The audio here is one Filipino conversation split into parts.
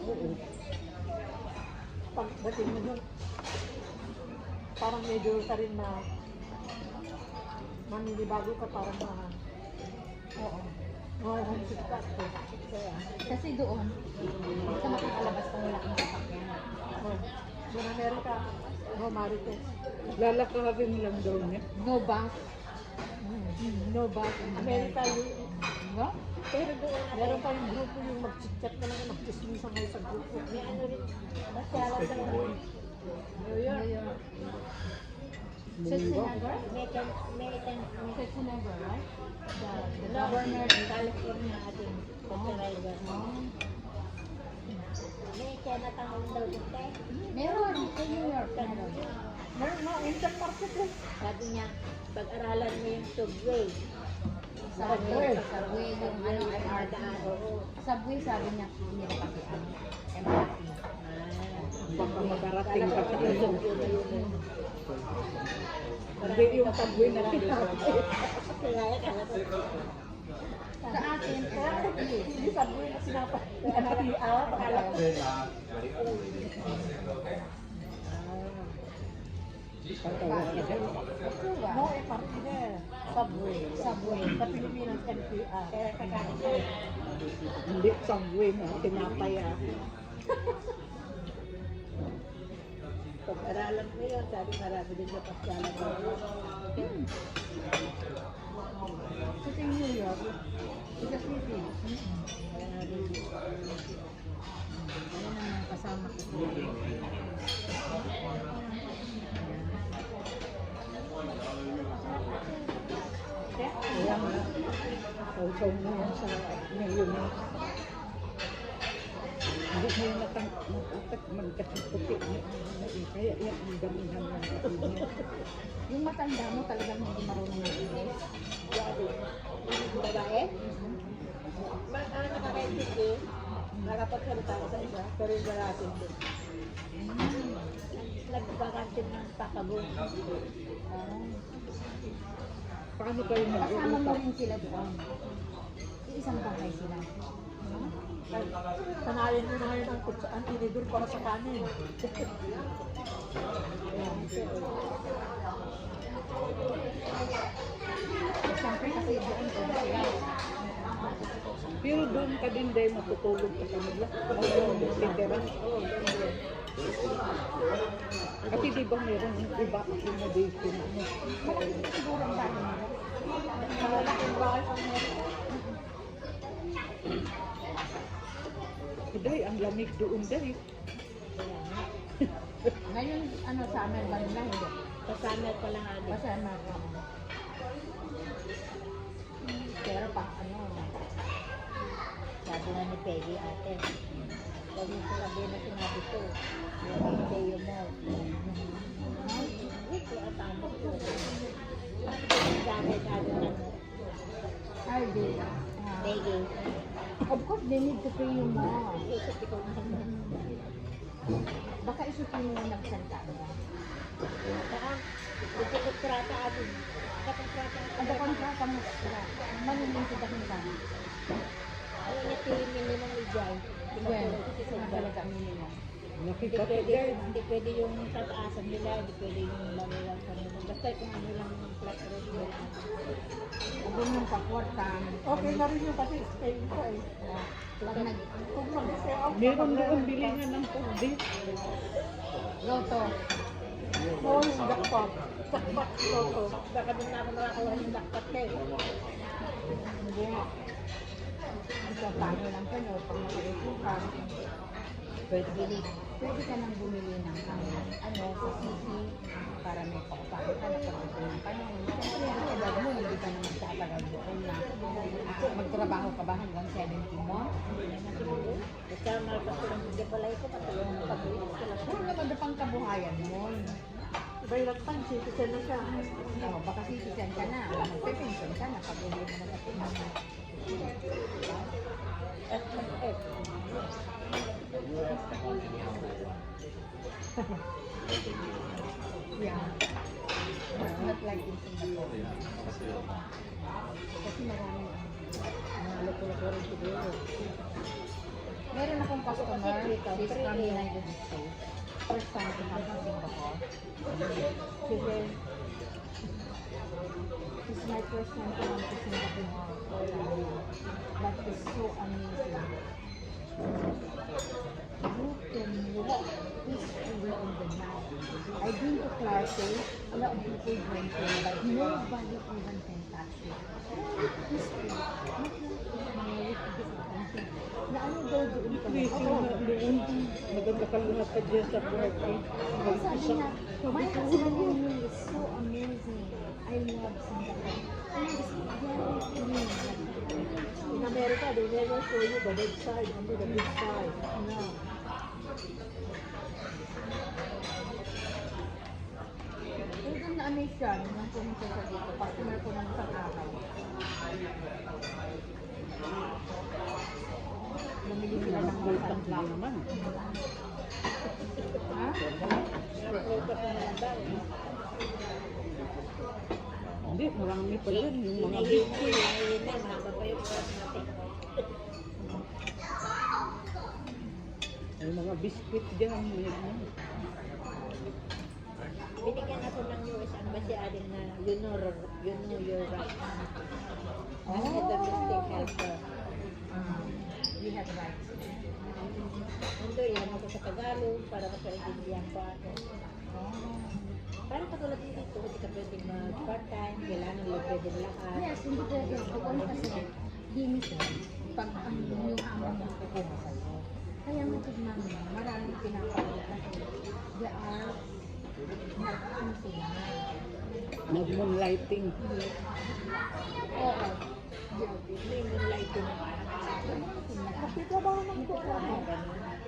Oo. Pagdating mo yun, parang medyo ka rin na maninibago ka, parang mga Oo. homesick ka. Kaya, Kasi doon, hindi ka makakalabas kung wala kang sasakyan. doon Amerika, no Marites. Lalakarin lang daw niya. No bus. No bus. Amerika yun. No? Pero doon, meron pa yung grupo yung mag-chit-chat ka lang, mag-chismisan kayo sa grupo. May ano rin, masyalan lang doon. New York. New York. Schwarzenegger? Schwarzenegger, right? The governor in California ating driver. May Chinatown daw dito. Meron. Sa New York. Meron. Meron na, instant market eh. Sabi niya, pag-aralan mo yung subway. Subway. Subway yung ano, MRT. Subway sabi niya, hindi na kasi ano, MRT. Baka makarating ka sa Yung iyo. subway na yun. Hindi yung subway na tinapay. Kaya kala ko, Sa atin, Hindi sabi na sinapa. Akala ko. No, partner. Subway. Subway. Sa Pilipinas, NPR. kaya kakain ko. Hindi subway na tinapay ah. Pag-aralan mo yun, sabi marami din sa pasyalan ko. Kasi New York, is a city. Ayan ang mga kasama ko. Kaya nga, sausaw mo yan sa ngayon. Hindi mo yung natatakman kasi puti niya. Kaya yan ang damihan ng kapatid niya. Yung matanda mo talagang hindi marunong ng English. Babae? Nakakaintindi, nakapagsalita ko sa isa, pero yung lalaki din. Nagbakantin ng pakabong. Paano kayo Kasama mo mag-uusap? rin sila doon. Iisang bahay sila. Sanayin mo na ngayon ang kutsaan tinidor para sa kanin. Siyempre kasi doon sila. Pero doon ka din dahil matutulog ka kanila. Titira. Kasi di ba meron yung iba accommodation? Malaki din siguro ang bahay nila. Malaking bahay ang meron. Day, ang lamig doon day. Ngayon, ano, summer ba nila? Hindi. Kasama pa lang adi. Basta summer. Pero pa, ano, Sabi nga ni Peggy ate, huwag mo sabihin na sinabi ko. Yung Teo mo. Ito at tamo ko. Sabi na ay, di. Peggy. Of course, they need to pay you more. Isip ko naman. Baka isipin mo na nagsalita ba? Saka, ito kontrata atin. Kontrata Ang kontrata mo sila, manilitin ka nila. Ano niya minimum ijay? Well, na talaga ang minimum. Hindi pwede yung tataasan nila, hindi pwede yung laruan sa nila. Basta kung ano lang yung flat rate nila. Kung yung pakwarta, Okay na rin yung kasi Spain ko eh. pag nag Kung mag-stay out, Meron doon bilingan ng pagdi. loto, Oo, yung jackpot. Jackpot lotto. Baka doon na ako nakakuha ng jackpot eh. hindi. Ito, paano lang ka, no? Pag nakaipon ka, pwede ka nang bumili ng ano, sa city, para may pakapano ka na pagdating ng panahon. Siyempre, ang edad mo, hindi ka na magtatagal doon na magtrabaho ka ba hanggang 70 mo? Basta malpas ko lang hindi pala ito, patulong ng pag-uwi ko lang. Kung naman na pang kabuhayan mo, Iba yung time, citizen na siya. baka citizen ka na, magpe-pension ka na, pag uwi mo na sa Pinas. F. Yeah. Not like in Singapore. Kasi maraming Nalo ko rin siguro. Meron akong customer, she's from United States. First time to come to Singapore. She said, it's my first time to come to Singapore. But it's so amazing. You can walk peacefully in the night. I've been to Clarke, a lot of people drinking, but nobody even can touch you. Peaceful. Na ano daw doon ka? Crazy na doon. Maganda ka lahat ka dyan sa party. Sabi niya, my husband is so amazing. I love Singapore. And it's very clean. In America, they never show you the bad side, only the good side. No. Talagang na-amaze siya nung pumunta siya dito. Customer ko ng isang araw. Namili sila ng Gold isang lang black. naman. Ha? Focus na lang daw. Hindi, marami pa yan. Yung mga Ngayon na, mahaba pa yung oras natin. may mga biscuit dyan. Yan. Binigyan ako ng US Embassy adin na you know your rights. As a domestic helper. We have rights. Mundo, ilan ako sa Tagalog para makaintindihan ko ako. Parang katulad din dito, hindi ka pwedeng mag-part-time, kailangan libre din lahat. Yes, hindi pwede. Doon kasi limited pag ang yung amo mo kukuha sa'yo. Kaya nga tignan mo, maraming pinapalitan. There are, ano sila? Nag-moonlighting. Oo. May moonlighting. Nagtatrabaho ng kukuha.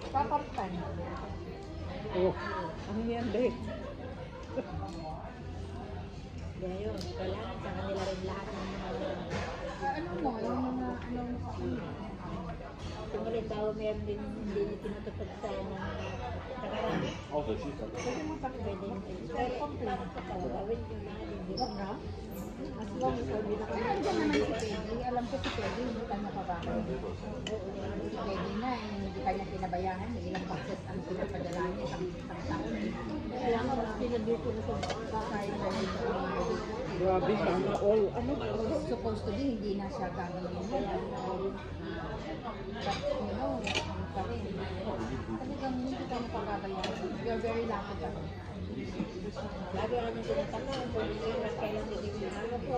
Papartan. Oh, ano yan, Dek? Kaya yun, kailangan sa kanila rin lahat ng mga Ano mo, yung mga, ano mo sa kung halimbawa meron din hindi tinutupad sa ng nakaraan. Pwede mo pa pwede yung pero complain ka pa, gawin yung mga hindi mo na. As long as hindi na kayo. Nandiyan naman si Peggy. Alam ko si Peggy, hindi kanya pabahay. Si Peggy na, hindi kanya pinabayahan. Ilang boxes ang pinapadala niya isang taon. Kaya nga, mas pinandito na sa bahay na Grabe, sana all. Ano? Supposed to be, hindi na siya gagawin niya. But, you know, ano pa rin. Talagang hindi kanya pababayaran. You're very lucky ka rin. Lagi ako nang tinatanong kung hindi mas kailan din yung ano ko.